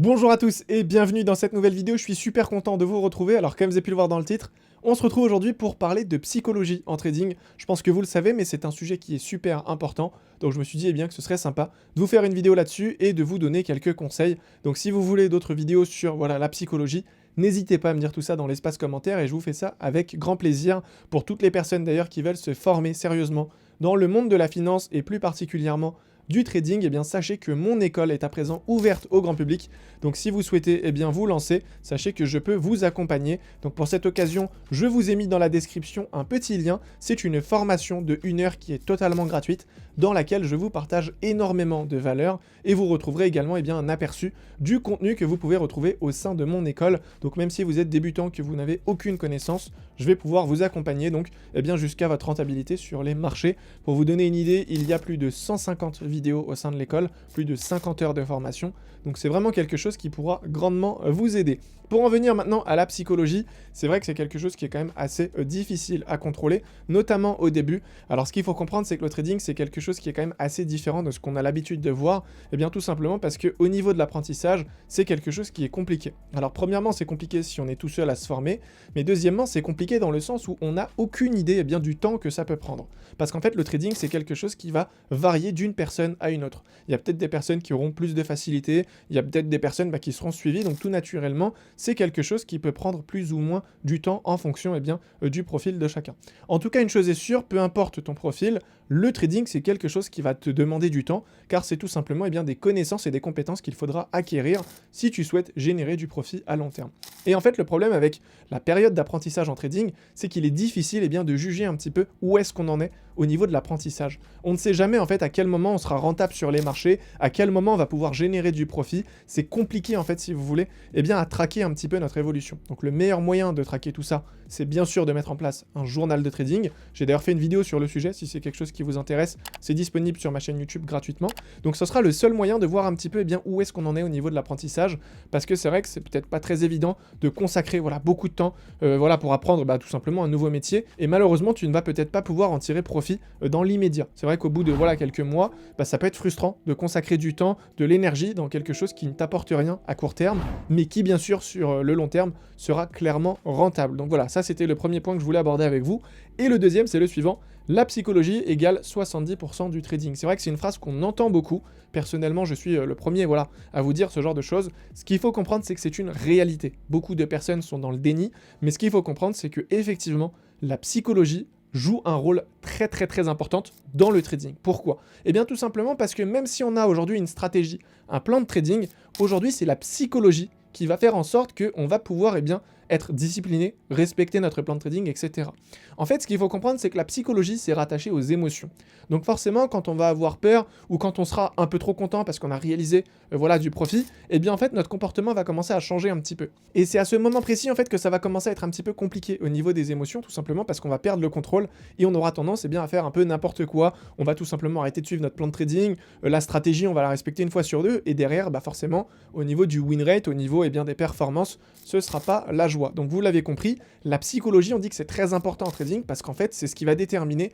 Bonjour à tous et bienvenue dans cette nouvelle vidéo, je suis super content de vous retrouver. Alors comme vous avez pu le voir dans le titre, on se retrouve aujourd'hui pour parler de psychologie en trading. Je pense que vous le savez, mais c'est un sujet qui est super important, donc je me suis dit bien que ce serait sympa de vous faire une vidéo là-dessus et de vous donner quelques conseils. Donc si vous voulez d'autres vidéos sur la psychologie, n'hésitez pas à me dire tout ça dans l'espace commentaire et je vous fais ça avec grand plaisir pour toutes les personnes d'ailleurs qui veulent se former sérieusement dans le monde de la finance et plus particulièrement du trading. Bien sachez que mon école est à présent ouverte au grand public. Donc si vous souhaitez vous lancer, sachez que je peux vous accompagner. Donc pour cette occasion, je vous ai mis dans la description un petit lien. C'est une formation de 1 heure qui est totalement gratuite, dans laquelle je vous partage énormément de valeurs et vous retrouverez également un aperçu du contenu que vous pouvez retrouver au sein de mon école. Donc même si vous êtes débutant, que vous n'avez aucune connaissance, je vais pouvoir vous accompagner donc jusqu'à votre rentabilité sur les marchés. Pour vous donner une idée, il y a plus de 150 vidéos au sein de l'école, plus de 50 heures de formation. Donc c'est vraiment quelque chose qui pourra grandement vous aider. Pour en venir maintenant à la psychologie, c'est vrai que c'est quelque chose qui est quand même assez difficile à contrôler, notamment au début. Alors ce qu'il faut comprendre, c'est que le trading, c'est quelque chose qui est quand même assez différent de ce qu'on a l'habitude de voir. Tout simplement parce qu'au niveau de l'apprentissage, c'est quelque chose qui est compliqué. Alors premièrement, c'est compliqué si on est tout seul à se former, mais deuxièmement, c'est compliqué dans le sens où on n'a aucune idée du temps que ça peut prendre. Parce qu'en fait, le trading, c'est quelque chose qui va varier d'une personne à une autre. Il y a peut-être des personnes qui auront plus de facilité, il y a peut-être des personnes qui seront suivies, donc tout naturellement, c'est quelque chose qui peut prendre plus ou moins du temps en fonction du profil de chacun. En tout cas, une chose est sûre, peu importe ton profil, le trading, c'est quelque chose qui va te demander du temps, car c'est tout simplement des connaissances et des compétences qu'il faudra acquérir si tu souhaites générer du profit à long terme. Et en fait, le problème avec la période d'apprentissage en trading, c'est qu'il est difficile de juger un petit peu où est-ce qu'on en est au niveau de l'apprentissage. On ne sait jamais en fait à quel moment on sera rentable sur les marchés, à quel moment on va pouvoir générer du profit. C'est compliqué en fait, si vous voulez, à traquer un petit peu notre évolution. Donc le meilleur moyen de traquer tout ça, c'est bien sûr de mettre en place un journal de trading. J'ai d'ailleurs fait une vidéo sur le sujet, si c'est quelque chose qui vous intéresse, c'est disponible sur ma chaîne YouTube gratuitement. Donc ce sera le seul moyen de voir un petit peu où est-ce qu'on en est au niveau de l'apprentissage, parce que c'est vrai que c'est peut-être pas très évident de consacrer beaucoup de temps pour apprendre tout simplement un nouveau métier, et malheureusement tu ne vas peut-être pas pouvoir en tirer profit dans l'immédiat. C'est vrai qu'au bout de quelques mois, ça peut être frustrant de consacrer du temps, de l'énergie dans quelque chose qui ne t'apporte rien à court terme, mais qui bien sûr sur le long terme sera clairement rentable. Donc voilà, ça c'était le premier point que je voulais aborder avec vous. Et le deuxième, c'est le suivant: la psychologie égale 70% du trading. C'est vrai que c'est une phrase qu'on entend beaucoup. Personnellement, je suis le premier à vous dire ce genre de choses. Ce qu'il faut comprendre, c'est que c'est une réalité. Beaucoup de personnes sont dans le déni, mais ce qu'il faut comprendre, c'est que effectivement, la psychologie joue un rôle très important dans le trading. Pourquoi? Tout simplement parce que même si on a aujourd'hui une stratégie, un plan de trading, aujourd'hui c'est la psychologie qui va faire en sorte qu'on va pouvoir être discipliné, respecter notre plan de trading, etc. En fait, ce qu'il faut comprendre, c'est que la psychologie, c'est rattaché aux émotions. Donc forcément, quand on va avoir peur ou quand on sera un peu trop content parce qu'on a réalisé du profit, en fait, notre comportement va commencer à changer un petit peu. Et c'est à ce moment précis, en fait, que ça va commencer à être un petit peu compliqué au niveau des émotions, tout simplement parce qu'on va perdre le contrôle et on aura tendance à faire un peu n'importe quoi. On va tout simplement arrêter de suivre notre plan de trading, la stratégie, on va la respecter une fois sur deux, et derrière, forcément, au niveau du win rate, au niveau des performances, ce sera pas la joie. Donc vous l'avez compris, la psychologie, on dit que c'est très important en trading parce qu'en fait, c'est ce qui va déterminer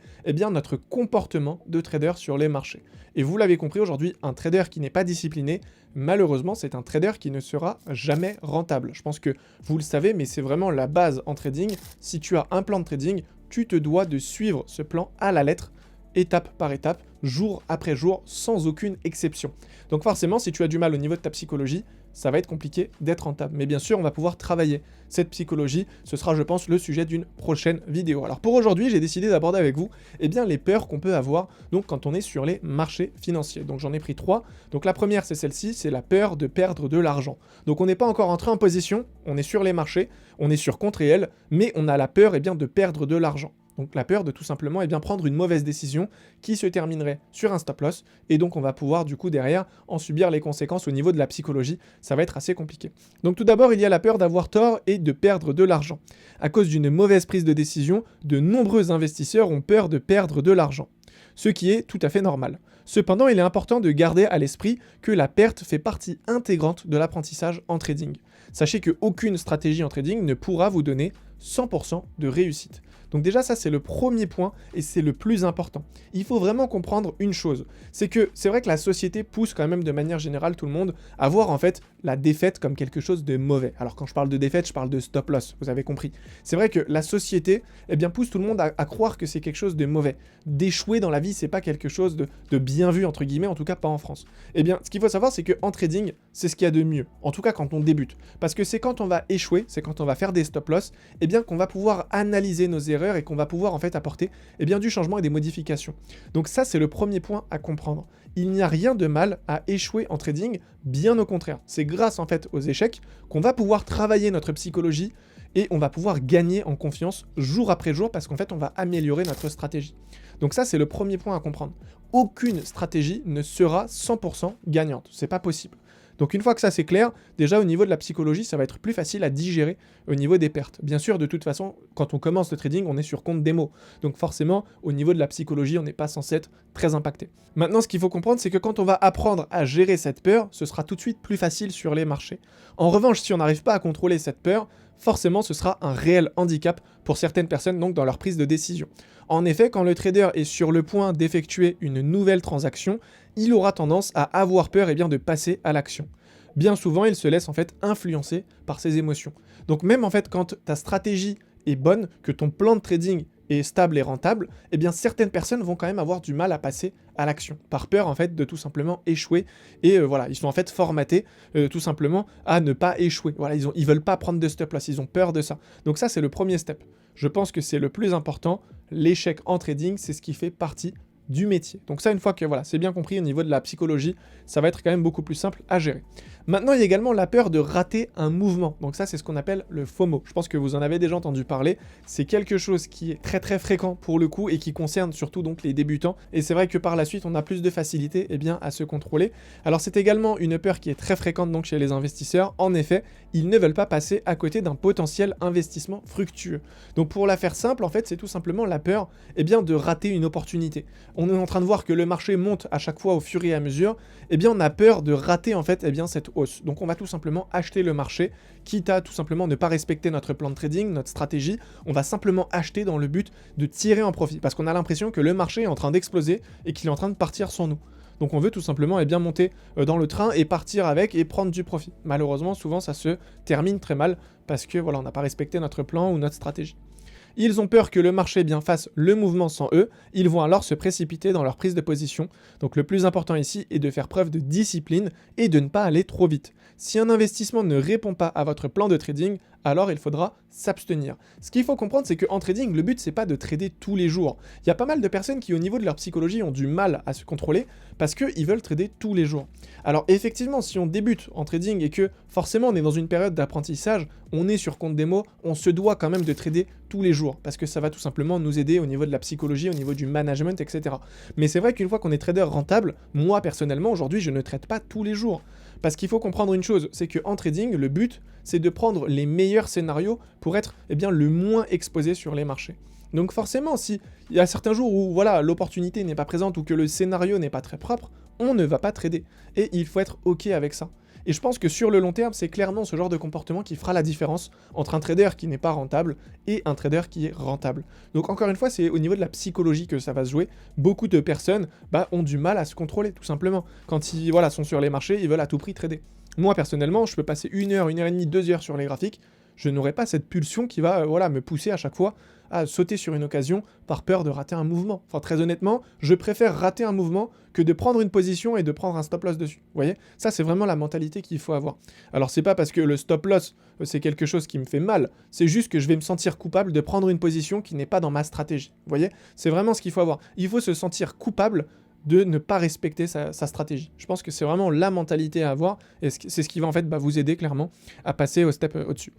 notre comportement de trader sur les marchés. Et vous l'avez compris, aujourd'hui, un trader qui n'est pas discipliné, malheureusement, c'est un trader qui ne sera jamais rentable. Je pense que vous le savez, mais c'est vraiment la base en trading. Si tu as un plan de trading, tu te dois de suivre ce plan à la lettre, étape par étape, jour après jour, sans aucune exception. Donc forcément, si tu as du mal au niveau de ta psychologie, ça va être compliqué d'être rentable. Mais bien sûr, on va pouvoir travailler cette psychologie. Ce sera, je pense, le sujet d'une prochaine vidéo. Alors pour aujourd'hui, j'ai décidé d'aborder avec vous les peurs qu'on peut avoir quand on est sur les marchés financiers. Donc j'en ai pris 3. Donc la première, c'est celle-ci, c'est la peur de perdre de l'argent. Donc on n'est pas encore entré en position, on est sur les marchés, on est sur compte réel, mais on a la peur de perdre de l'argent. Donc la peur de tout simplement prendre une mauvaise décision qui se terminerait sur un stop loss, et donc on va pouvoir du coup derrière en subir les conséquences au niveau de la psychologie. Ça va être assez compliqué. Donc tout d'abord, il y a la peur d'avoir tort et de perdre de l'argent. À cause d'une mauvaise prise de décision, de nombreux investisseurs ont peur de perdre de l'argent, ce qui est tout à fait normal. Cependant, il est important de garder à l'esprit que la perte fait partie intégrante de l'apprentissage en trading. Sachez qu'aucune stratégie en trading ne pourra vous donner 100% de réussite. Donc déjà, ça, c'est le premier point et c'est le plus important. Il faut vraiment comprendre une chose, c'est que c'est vrai que la société pousse quand même de manière générale tout le monde à voir en fait la défaite comme quelque chose de mauvais. Alors quand je parle de défaite, je parle de stop loss, vous avez compris. C'est vrai que la société, eh bien, pousse tout le monde à croire que c'est quelque chose de mauvais. D'échouer dans la vie, c'est pas quelque chose de bien vu, entre guillemets, en tout cas pas en France. Eh bien, ce qu'il faut savoir, c'est qu'en trading, c'est ce qu'il y a de mieux, en tout cas quand on débute. Parce que c'est quand on va échouer, c'est quand on va faire des stop loss, eh bien qu'on va pouvoir analyser nos erreurs et qu'on va pouvoir en fait apporter eh bien, du changement et des modifications. Donc ça, c'est le premier point à comprendre. Il n'y a rien de mal à échouer en trading, bien au contraire. C'est grâce en fait aux échecs qu'on va pouvoir travailler notre psychologie et on va pouvoir gagner en confiance jour après jour parce qu'en fait on va améliorer notre stratégie. Donc ça, c'est le premier point à comprendre. Aucune stratégie ne sera 100% gagnante, c'est pas possible. Donc une fois que ça c'est clair, déjà au niveau de la psychologie, ça va être plus facile à digérer au niveau des pertes. Bien sûr, de toute façon, quand on commence le trading, on est sur compte démo. Donc forcément, au niveau de la psychologie, on n'est pas censé être très impacté. Maintenant, ce qu'il faut comprendre, c'est que quand on va apprendre à gérer cette peur, ce sera tout de suite plus facile sur les marchés. En revanche, si on n'arrive pas à contrôler cette peur, forcément ce sera un réel handicap pour certaines personnes donc dans leur prise de décision. En effet, quand le trader est sur le point d'effectuer une nouvelle transaction, il aura tendance à avoir peur de passer à l'action. Bien souvent, il se laisse en fait influencer par ses émotions. Donc même en fait quand ta stratégie est bonne, que ton plan de trading est stable et rentable, eh bien certaines personnes vont quand même avoir du mal à passer à l'action, par peur en fait de tout simplement échouer, et voilà, ils sont en fait formatés tout simplement à ne pas échouer. Voilà, ils veulent pas prendre de stop loss, ils ont peur de ça. Donc ça, c'est le premier step. Je pense que c'est le plus important. L'échec en trading, c'est ce qui fait partie du métier. Donc ça, une fois que voilà, c'est bien compris au niveau de la psychologie, ça va être quand même beaucoup plus simple à gérer. Maintenant, il y a également la peur de rater un mouvement. Donc ça, c'est ce qu'on appelle le FOMO. Je pense que vous en avez déjà entendu parler. C'est quelque chose qui est très très fréquent pour le coup et qui concerne surtout donc les débutants. Et c'est vrai que par la suite, on a plus de facilité à se contrôler. Alors c'est également une peur qui est très fréquente donc chez les investisseurs. En effet, ils ne veulent pas passer à côté d'un potentiel investissement fructueux. Donc pour la faire simple, en fait, c'est tout simplement la peur de rater une opportunité. On est en train de voir que le marché monte à chaque fois au fur et à mesure, on a peur de rater en fait cette hausse. Donc on va tout simplement acheter le marché, quitte à tout simplement ne pas respecter notre plan de trading, notre stratégie. On va simplement acheter dans le but de tirer en profit, parce qu'on a l'impression que le marché est en train d'exploser et qu'il est en train de partir sans nous. Donc on veut tout simplement monter dans le train et partir avec et prendre du profit. Malheureusement, souvent ça se termine très mal parce que voilà, on n'a pas respecté notre plan ou notre stratégie. Ils ont peur que le marché fasse le mouvement sans eux, ils vont alors se précipiter dans leur prise de position. Donc le plus important ici est de faire preuve de discipline et de ne pas aller trop vite. Si un investissement ne répond pas à votre plan de trading, alors il faudra s'abstenir. Ce qu'il faut comprendre, c'est qu'en trading, le but c'est pas de trader tous les jours. Il y a pas mal de personnes qui au niveau de leur psychologie ont du mal à se contrôler parce qu'ils veulent trader tous les jours. Alors effectivement, si on débute en trading et que forcément on est dans une période d'apprentissage, on est sur compte démo, on se doit quand même de trader tous les jours parce que ça va tout simplement nous aider au niveau de la psychologie, au niveau du management, etc. Mais c'est vrai qu'une fois qu'on est trader rentable, moi personnellement aujourd'hui je ne trade pas tous les jours. Parce qu'il faut comprendre une chose, c'est qu'en trading, le but, c'est de prendre les meilleurs scénarios pour être le moins exposé sur les marchés. Donc forcément, s'il y a certains jours où voilà, l'opportunité n'est pas présente ou que le scénario n'est pas très propre, on ne va pas trader. Et il faut être OK avec ça. Et je pense que sur le long terme, c'est clairement ce genre de comportement qui fera la différence entre un trader qui n'est pas rentable et un trader qui est rentable. Donc encore une fois, c'est au niveau de la psychologie que ça va se jouer. Beaucoup de personnes ont du mal à se contrôler, tout simplement. Quand ils sont sur les marchés, ils veulent à tout prix trader. Moi, personnellement, je peux passer 1 heure, 1 heure et demie, 2 heures sur les graphiques. Je n'aurai pas cette pulsion qui va me pousser à chaque fois à sauter sur une occasion par peur de rater un mouvement. Enfin, très honnêtement, je préfère rater un mouvement que de prendre une position et de prendre un stop loss dessus. Vous voyez ? Ça, c'est vraiment la mentalité qu'il faut avoir. Alors, c'est pas parce que le stop loss, c'est quelque chose qui me fait mal. C'est juste que je vais me sentir coupable de prendre une position qui n'est pas dans ma stratégie. Vous voyez ? C'est vraiment ce qu'il faut avoir. Il faut se sentir coupable de ne pas respecter sa stratégie. Je pense que c'est vraiment la mentalité à avoir et c'est ce qui va en fait vous aider clairement à passer au step au-dessus.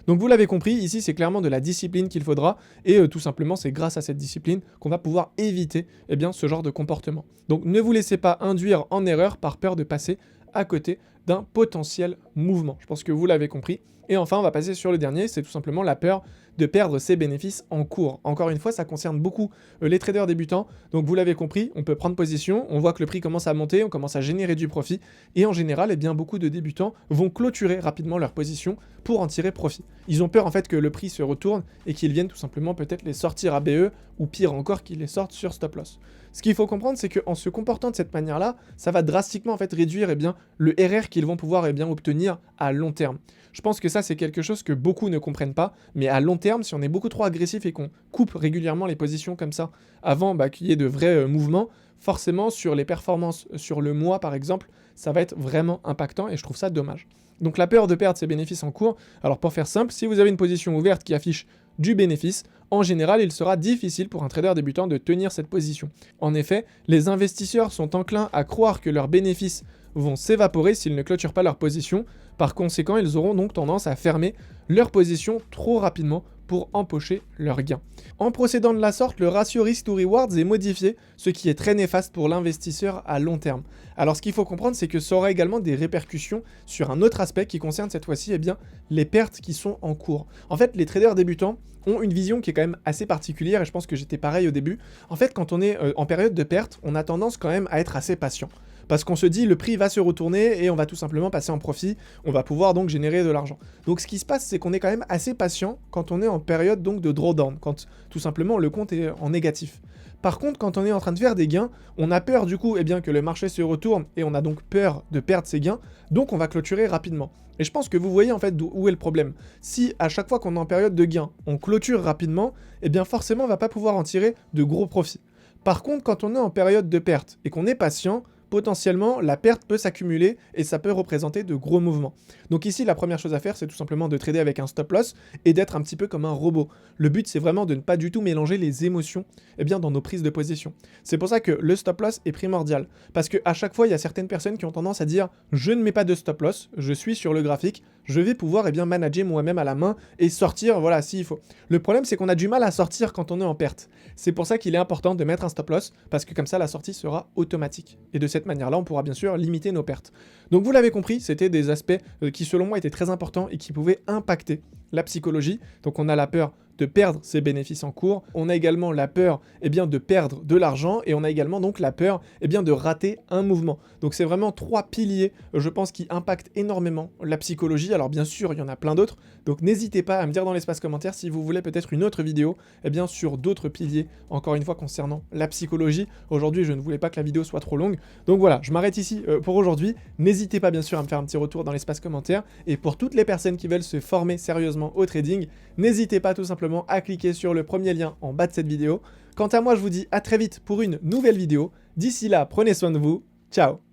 Donc vous l'avez compris, ici c'est clairement de la discipline qu'il faudra et tout simplement c'est grâce à cette discipline qu'on va pouvoir éviter ce genre de comportement. Donc ne vous laissez pas induire en erreur par peur de passer à côté d'un potentiel mouvement. Je pense que vous l'avez compris. Et enfin, on va passer sur le dernier, c'est tout simplement la peur de perdre ses bénéfices en cours. Encore une fois, ça concerne beaucoup les traders débutants. Donc vous l'avez compris, on peut prendre position, on voit que le prix commence à monter, on commence à générer du profit. Et en général, eh bien, beaucoup de débutants vont clôturer rapidement leur position pour en tirer profit. Ils ont peur en fait que le prix se retourne et qu'ils viennent tout simplement peut-être les sortir à BE ou pire encore qu'ils les sortent sur stop loss. Ce qu'il faut comprendre, c'est qu'en se comportant de cette manière-là, ça va drastiquement en fait réduire eh bien, le RR qu'ils vont pouvoir eh bien, obtenir à long terme. Je pense que ça, c'est quelque chose que beaucoup ne comprennent pas, mais à long terme, si on est beaucoup trop agressif et qu'on coupe régulièrement les positions comme ça, avant qu'il y ait de vrais mouvements, forcément, sur les performances sur le mois, par exemple, ça va être vraiment impactant et je trouve ça dommage. Donc la peur de perdre ses bénéfices en cours, alors pour faire simple, si vous avez une position ouverte qui affiche du bénéfice, en général, il sera difficile pour un trader débutant de tenir cette position. En effet, les investisseurs sont enclins à croire que leurs bénéfices vont s'évaporer s'ils ne clôturent pas leur position. Par conséquent, ils auront donc tendance à fermer leur position trop rapidement pour empocher leurs gains. En procédant de la sorte, le ratio risk to rewards est modifié, ce qui est très néfaste pour l'investisseur à long terme. Alors ce qu'il faut comprendre, c'est que ça aura également des répercussions sur un autre aspect qui concerne cette fois-ci les pertes qui sont en cours. En fait, les traders débutants ont une vision qui est quand même assez particulière et je pense que j'étais pareil au début. En fait, quand on est en période de perte, on a tendance quand même à être assez patient. Parce qu'on se dit le prix va se retourner et on va tout simplement passer en profit, on va pouvoir donc générer de l'argent. Donc ce qui se passe, c'est qu'on est quand même assez patient quand on est en période donc de drawdown, quand tout simplement le compte est en négatif. Par contre, quand on est en train de faire des gains, on a peur du coup que le marché se retourne et on a donc peur de perdre ses gains, donc on va clôturer rapidement. Et je pense que vous voyez en fait où est le problème. Si à chaque fois qu'on est en période de gain, on clôture rapidement, forcément on va pas pouvoir en tirer de gros profits. Par contre, quand on est en période de perte et qu'on est patient, potentiellement, la perte peut s'accumuler et ça peut représenter de gros mouvements. Donc ici, la première chose à faire, c'est tout simplement de trader avec un stop loss et d'être un petit peu comme un robot. Le but, c'est vraiment de ne pas du tout mélanger les émotions dans nos prises de position. C'est pour ça que le stop loss est primordial. Parce qu'à chaque fois, il y a certaines personnes qui ont tendance à dire « je ne mets pas de stop loss, je suis sur le graphique, je vais pouvoir manager moi-même à la main et sortir, voilà, s'il faut. » Le problème, c'est qu'on a du mal à sortir quand on est en perte. C'est pour ça qu'il est important de mettre un stop loss, parce que comme ça, la sortie sera automatique. Et de cette manière-là, on pourra bien sûr limiter nos pertes. Donc vous l'avez compris, c'était des aspects qui selon moi étaient très importants et qui pouvaient impacter la psychologie. Donc on a la peur de perdre ses bénéfices en cours, on a également la peur de perdre de l'argent et on a également donc la peur de rater un mouvement. Donc c'est vraiment trois piliers, je pense, qui impactent énormément la psychologie. Alors bien sûr, il y en a plein d'autres, donc n'hésitez pas à me dire dans l'espace commentaire si vous voulez peut-être une autre vidéo sur d'autres piliers, encore une fois concernant la psychologie. Aujourd'hui, je ne voulais pas que la vidéo soit trop longue, donc voilà, je m'arrête ici pour aujourd'hui. N'hésitez pas bien sûr à me faire un petit retour dans l'espace commentaire et pour toutes les personnes qui veulent se former sérieusement au trading, n'hésitez pas tout simplement à cliquer sur le premier lien en bas de cette vidéo. Quant à moi, je vous dis à très vite pour une nouvelle vidéo. D'ici là, prenez soin de vous. Ciao!